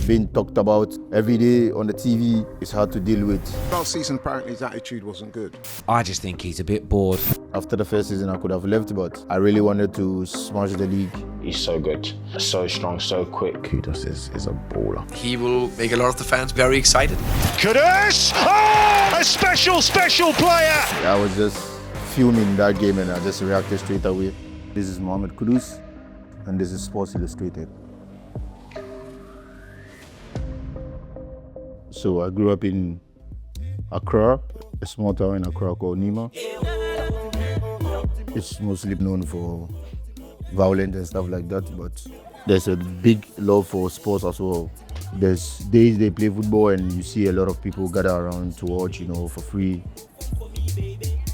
being talked about every day on the TV. It's hard to deal with. Last season, apparently, his attitude wasn't good. I just think he's a bit bored. After the first season, I could have left, but I really wanted to smash the league. He's so good, so strong, so quick. Kudus is a baller. He will make a lot of the fans very excited. Kudus! Oh, a special player! I was just fuming that game and I just reacted straight away. This is Mohammed Kudus and this is Sports Illustrated. So I grew up in Accra, a small town in Accra called Nima. It's mostly known for violence and stuff like that, but there's a big love for sports as well. There's days they play football and you see a lot of people gather around to watch, for free.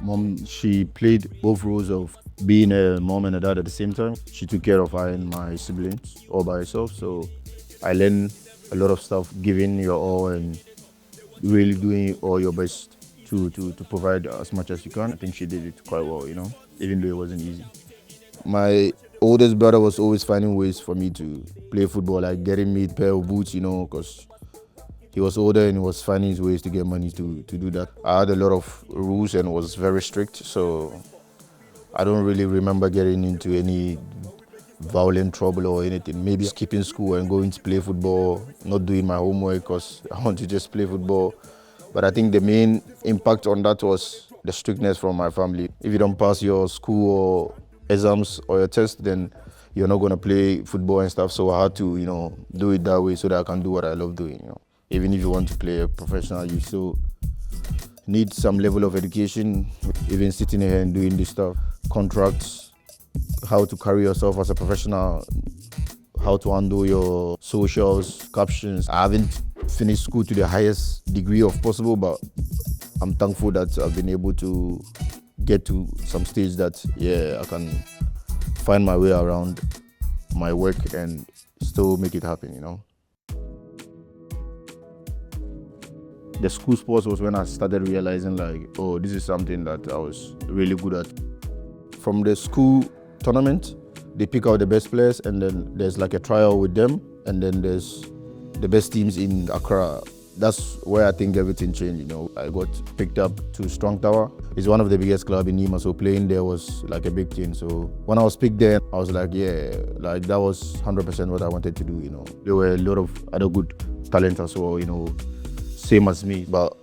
Mom, she played both roles of being a mom and a dad at the same time. She took care of I and my siblings all by herself, so I learned a lot of stuff, giving your all and really doing all your best to provide as much as you can. I think she did it quite well, even though it wasn't easy. My oldest brother was always finding ways for me to play football, like getting me a pair of boots, because he was older and he was finding his ways to get money to do that. I had a lot of rules and was very strict, so I don't really remember getting into any violent trouble or anything. Maybe skipping school and going to play football, not doing my homework because I want to just play football. But I think the main impact on that was the strictness from my family. If you don't pass your school or exams or your test, then you're not going to play football and stuff. So I had to, do it that way so that I can do what I love doing. Even if you want to play a professional, you still need some level of education. Even sitting here and doing this stuff, contracts, how to carry yourself as a professional, how to handle your socials, captions. I haven't finished school to the highest degree of possible, but I'm thankful that I've been able to get to some stage that, I can find my way around my work and still make it happen, The school sports was when I started realizing this is something that I was really good at. From the school tournament, they pick out the best players and then there's a trial with them and then there's the best teams in Accra. That's where I think everything changed, I got picked up to Strong Tower. It's one of the biggest clubs in Nima, so playing there was a big thing. So when I was picked there, I was that was 100% what I wanted to do, There were a lot of other good talent as well, same as me, but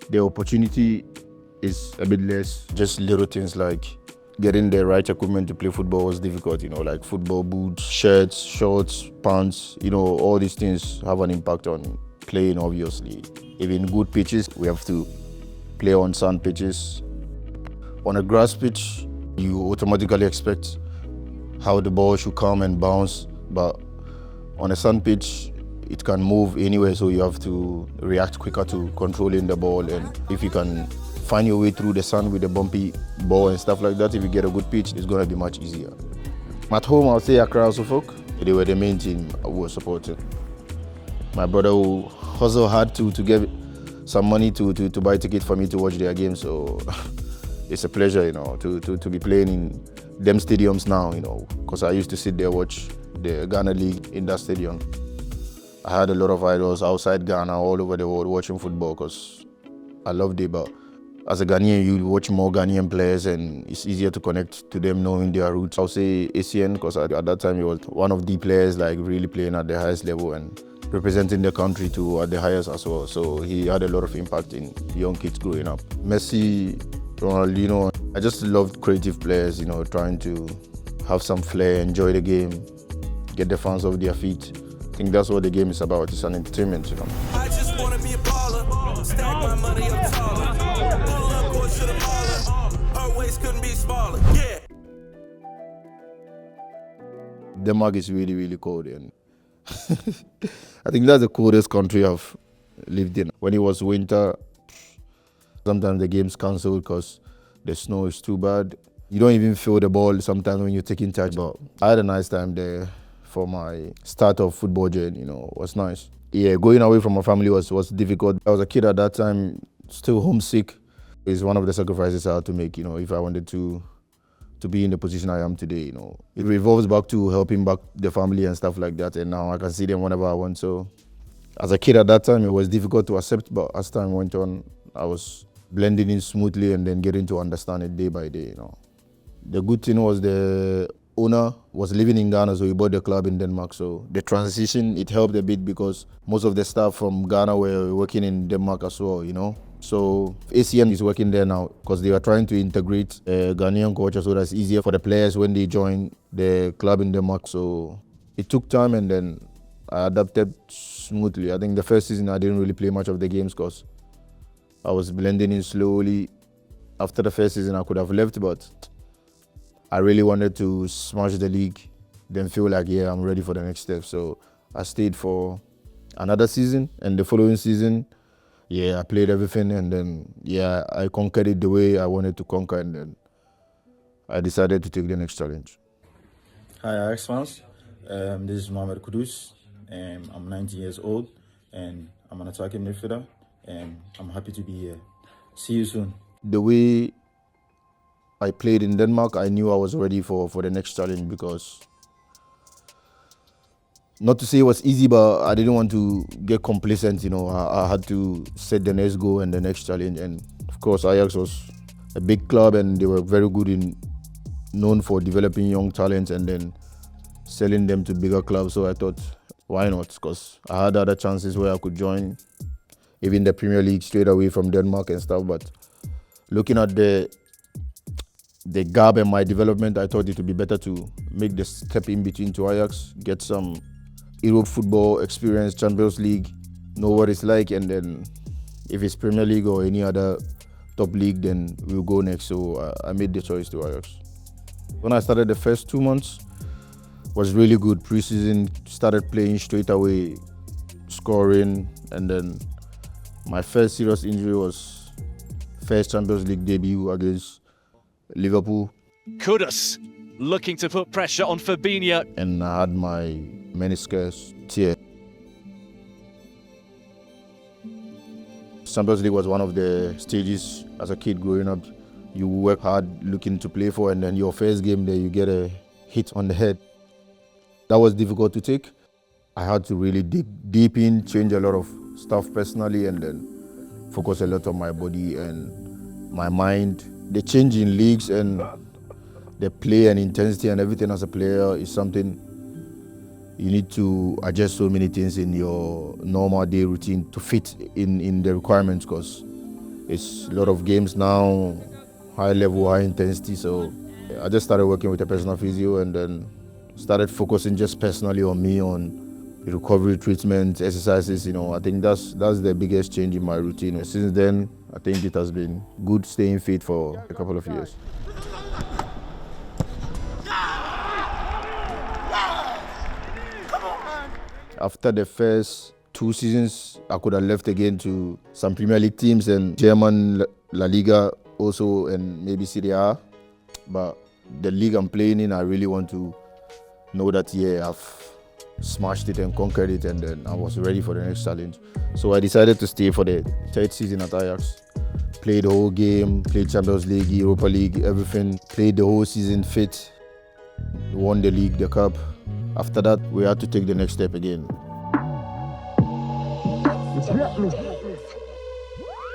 the opportunity is a bit less. Just little things like getting the right equipment to play football was difficult, like football boots, shirts, shorts, pants, all these things have an impact on playing, obviously. Even good pitches, we have to play on sand pitches. On a grass pitch, you automatically expect how the ball should come and bounce, but on a sand pitch, it can move anywhere, so you have to react quicker to controlling the ball. And if you can find your way through the sand with a bumpy ball and stuff like that, if you get a good pitch, it's going to be much easier. At home, I'll say Accra Suffolk. They were the main team I was supporting. My brother who hustled hard to get some money to buy a ticket for me to watch their game, so it's a pleasure, to be playing in them stadiums now, because I used to sit there watch the Ghana League in that stadium. I had a lot of idols outside Ghana, all over the world, watching football because I loved it. But as a Ghanaian, you watch more Ghanaian players and it's easier to connect to them knowing their roots. I'll say ACN because at that time he was one of the players really playing at the highest level and representing the country at the highest as well. So he had a lot of impact in young kids growing up. Messi, Ronaldinho, I just loved creative players, trying to have some flair, enjoy the game, get the fans off their feet. I think that's what the game is about. It's an entertainment, I just wanna be a baller, stack my money up taller, pull up boys to the baller, her waist couldn't be smaller, yeah. Denmark is really, really cold, and I think that's the coldest country I've lived in. When it was winter, sometimes the game's cancelled because the snow is too bad. You don't even feel the ball sometimes when you're taking touch, but I had a nice time there. For my start of football journey, was nice. Yeah, going away from my family was difficult. I was a kid at that time, still homesick. It's one of the sacrifices I had to make, if I wanted to be in the position I am today, It revolves back to helping back the family and stuff like that, and now I can see them whenever I want, so As a kid at that time, it was difficult to accept, but as time went on, I was blending in smoothly and then getting to understand it day by day. The good thing was the owner was living in Ghana, so he bought the club in Denmark. So the transition, it helped a bit because most of the staff from Ghana were working in Denmark as well, So ACN is working there now because they are trying to integrate Ghanaian culture so that's easier for the players when they join the club in Denmark. So it took time and then I adapted smoothly. I think the first season I didn't really play much of the games because I was blending in slowly. After the first season I could have left, but I really wanted to smash the league, then feel like, yeah, I'm ready for the next step. So I stayed for another season, and the following season, I played everything, and then, I conquered it the way I wanted to conquer, and then I decided to take the next challenge. Hi Ajax fans, this is Mohammed Kudus, and I'm 19 years old, and I'm an attacking midfielder, and I'm happy to be here. See you soon. The way I played in Denmark, I knew I was ready for the next challenge because, not to say it was easy, but I didn't want to get complacent, I had to set the next goal and the next challenge. And of course, Ajax was a big club and they were very good known for developing young talents and then selling them to bigger clubs. So I thought, why not? Because I had other chances where I could join even the Premier League straight away from Denmark and stuff. But looking at the gap in my development, I thought it would be better to make the step in between to Ajax, get some Europe football experience, Champions League, know what it's like, and then if it's Premier League or any other top league, then we'll go next. So I made the choice to Ajax. When I started, the first 2 months was really good. Pre-season, started playing straight away, scoring, and then my first serious injury was first Champions League debut against Liverpool. Kudus looking to put pressure on Fabinho. And I had my meniscus tear. Champions League was one of the stages as a kid growing up. You work hard looking to play for, and then your first game there, you get a hit on the head. That was difficult to take. I had to really dig deep in, change a lot of stuff personally, and then focus a lot on my body and my mind. The change in leagues and the play and intensity and everything as a player is something you need to adjust so many things in your normal day routine to fit in the requirements, because it's a lot of games now, high level, high intensity. So I just started working with a personal physio and then started focusing just personally on me, on recovery treatment, exercises. I think that's the biggest change in my routine. Since then, I think it has been good staying fit for a couple of years. After the first 2 seasons, I could have left again to some Premier League teams and German La Liga also, and maybe Serie A. But the league I'm playing in, I really want to know that, I've smashed it and conquered it, and then I was ready for the next challenge. So I decided to stay for the 3rd season at Ajax. Played the whole game, played Champions League, Europa League, everything. Played the whole season fit, won the league, the cup. After that, we had to take the next step again.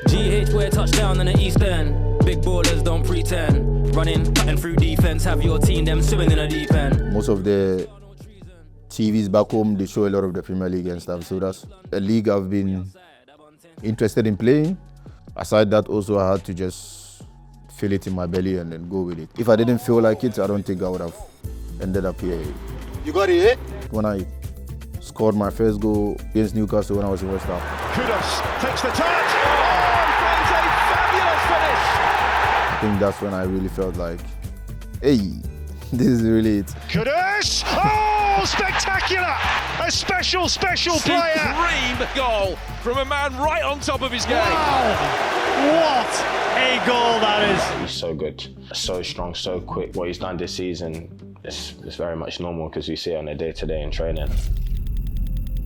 GH, we're touchdown in the East End. Big ballers don't pretend. Running, cutting through defense, have your team them swimming in a deep end. Most of the TVs back home, they show a lot of the Premier League and stuff. So that's a league I've been interested in playing. Aside that, also I had to just feel it in my belly and then go with it. If I didn't feel like it, I don't think I would have ended up here. You got it? When I scored my first goal against Newcastle when I was in West Ham. Kudus takes the touch. Oh, finds a fabulous finish. I think that's when I really felt like, hey, this is really it. Kudus! Oh, spectacular! A special player. Supreme goal from a man right on top of his game. Wow! What a goal that is! He's so good, so strong, so quick. What he's done this season, it's very much normal because we see it on a day-to-day in training.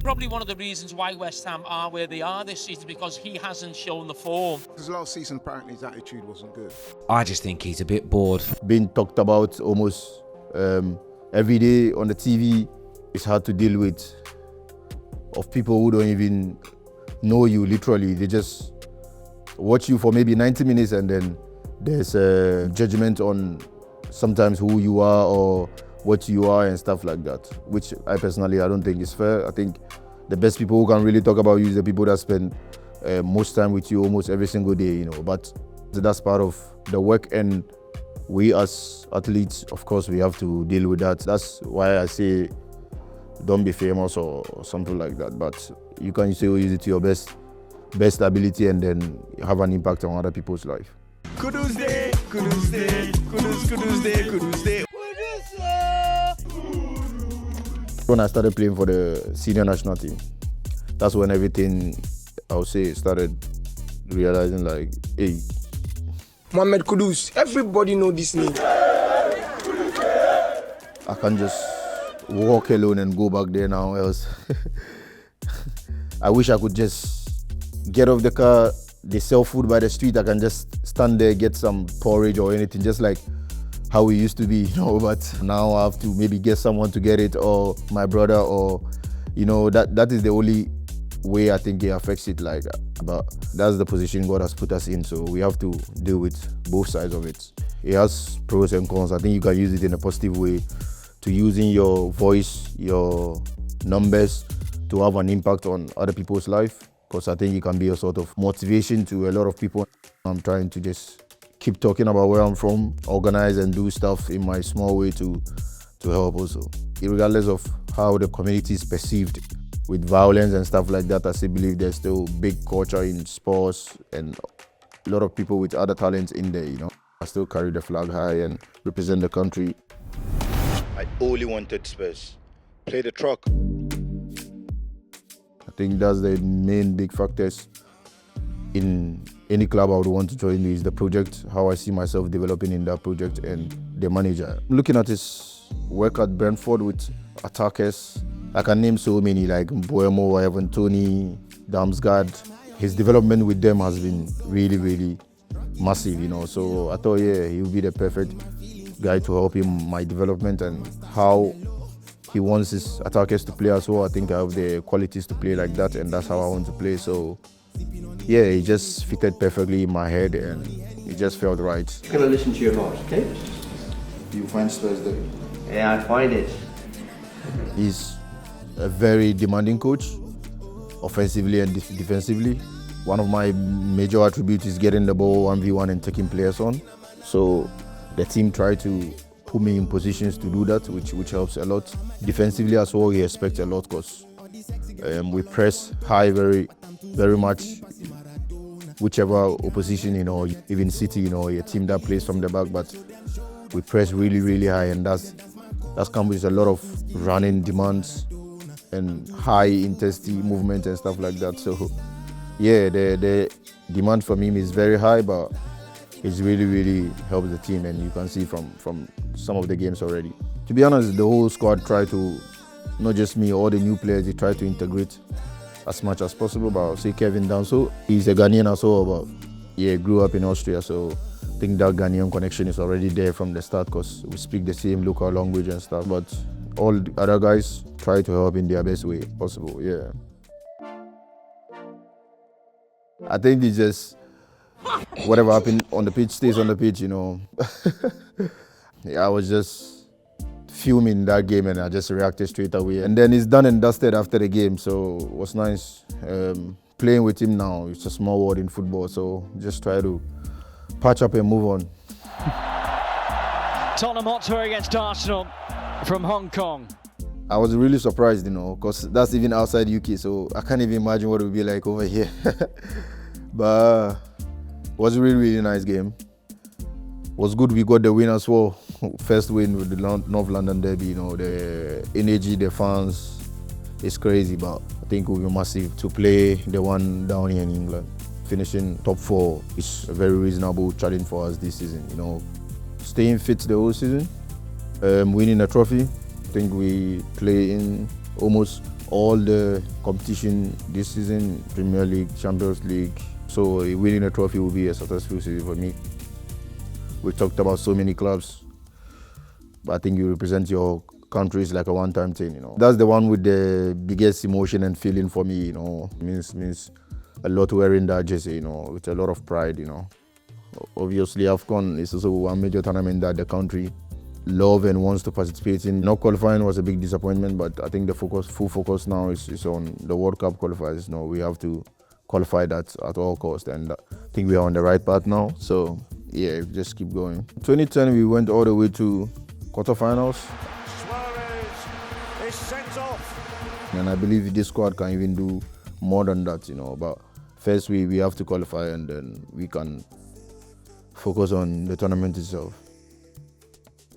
Probably one of the reasons why West Ham are where they are this season, because he hasn't shown the form. Because last season, apparently, his attitude wasn't good. I just think he's a bit bored. Being talked about almost every day on the TV, it's hard to deal with of people who don't even know you literally. They just watch you for maybe 90 minutes and then there's a judgment on sometimes who you are or what you are and stuff like that, which I don't think is fair. I think the best people who can really talk about you is the people that spend most time with you almost every single day, you know. But that's part of the work, and we as athletes, of course, we have to deal with that. That's why I say don't be famous or something like that, but you can still use it to your best ability and then have an impact on other people's life. Kudus Day, Kudus Day, Kudus Day, Kudus Day. When I started playing for the senior national team, that's when everything, I would say, started realizing like, hey. Mohammed Kudus, everybody know this name. I can't just walk alone and go back there now, else. I wish I could just get off the car, they sell food by the street, I can just stand there, get some porridge or anything, just like how we used to be, you know. But now I have to maybe get someone to get it, or my brother, or, you know, that is the only way I think it affects it. Like, but that's the position God has put us in, so we have to deal with both sides of it. It has pros and cons. I think you can use it in a positive way, to using your voice, your numbers, to have an impact on other people's life, because I think it can be a sort of motivation to a lot of people. I'm trying to just keep talking about where I'm from, organize and do stuff in my small way to help also. Regardless of how the community is perceived with violence and stuff like that, I still believe there's still big culture in sports and a lot of people with other talents in there, you know. I still carry the flag high and represent the country. I only wanted Spurs. Play the truck. I think that's the main big factors in any club I would want to join is the project, how I see myself developing in that project, and the manager. Looking at his work at Brentford with attackers, I can name so many like Mboemo, Evan Tony, Damsgaard. His development with them has been really, really massive, you know. So I thought, yeah, he would be the perfect guy to help him my development and how he wants his attackers to play as well. I think I have the qualities to play like that, and that's how I want to play. So yeah, it just fitted perfectly in my head and it just felt right. I'm gonna listen to your heart, okay? You find Spurs there? Yeah, I find it. He's a very demanding coach, offensively and defensively. One of my major attributes is getting the ball 1v1 and taking players on. So the team tried to put me in positions to do that, which helps a lot. Defensively as well, he expects a lot because we press high very much. Whichever opposition, you know, even City, you know, a team that plays from the back, but we press really, really high, and that's comes with a lot of running demands and high intensity movement and stuff like that. So yeah, the demand from him is very high, but it's really, really helps the team, and you can see from some of the games already. To be honest, the whole squad tried to, not just me, all the new players, they try to integrate as much as possible. But I'll say Kevin Danso, he's a Ghanaian as well, but yeah, grew up in Austria, so I think that Ghanaian connection is already there from the start because we speak the same local language and stuff. But all the other guys try to help in their best way possible, yeah. I think it's just whatever happened on the pitch stays on the pitch, you know. Yeah, I was just filming that game and I just reacted straight away. And then it's done and dusted after the game, so it was nice. Playing with him now, it's a small world in football, so just try to patch up and move on. Tottenham Hotspur against Arsenal from Hong Kong. I was really surprised, you know, because that's even outside UK, so I can't even imagine what it would be like over here. But it was a really, really nice game. It was good we got the win as well. First win with the North London derby, you know, the energy, the fans, it's crazy, but I think it will be massive to play the one down here in England. Finishing top 4 is a very reasonable challenge for us this season, you know. Staying fit the whole season, winning a trophy. I think we play in almost all the competition this season, Premier League, Champions League. So winning a trophy will be a successful season for me. We talked about so many clubs, but I think you represent your country is like a one-time thing, you know. That's the one with the biggest emotion and feeling for me, you know. Means a lot wearing that jersey, you know, with a lot of pride, you know. Obviously, AFCON is also one major tournament that the country love and wants to participate in. Not qualifying was a big disappointment, but I think the full focus now is on the World Cup qualifiers. You know, we have to qualify that at all costs, and I think we are on the right path now. So yeah, just keep going. 2010, we went all the way to quarterfinals. Suarez is sent off. And I believe this squad can even do more than that, you know. But first, we have to qualify, and then we can focus on the tournament itself.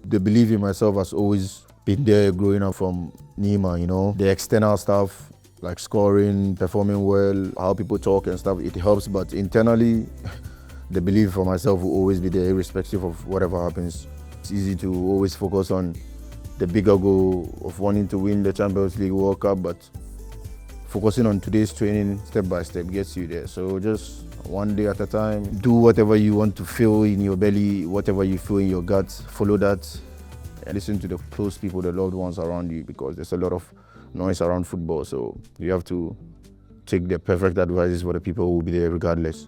The belief in myself has always been there growing up from Nima, you know. The external stuff, like scoring, performing well, how people talk and stuff, it helps. But internally, the belief for myself will always be there, irrespective of whatever happens. It's easy to always focus on the bigger goal of wanting to win the Champions League, World Cup, but focusing on today's training step by step gets you there. So just one day at a time, do whatever you want to feel in your belly, whatever you feel in your gut, follow that, and listen to the close people, the loved ones around you, because there's a lot of noise around football. So you have to take the perfect advices for the people who will be there regardless.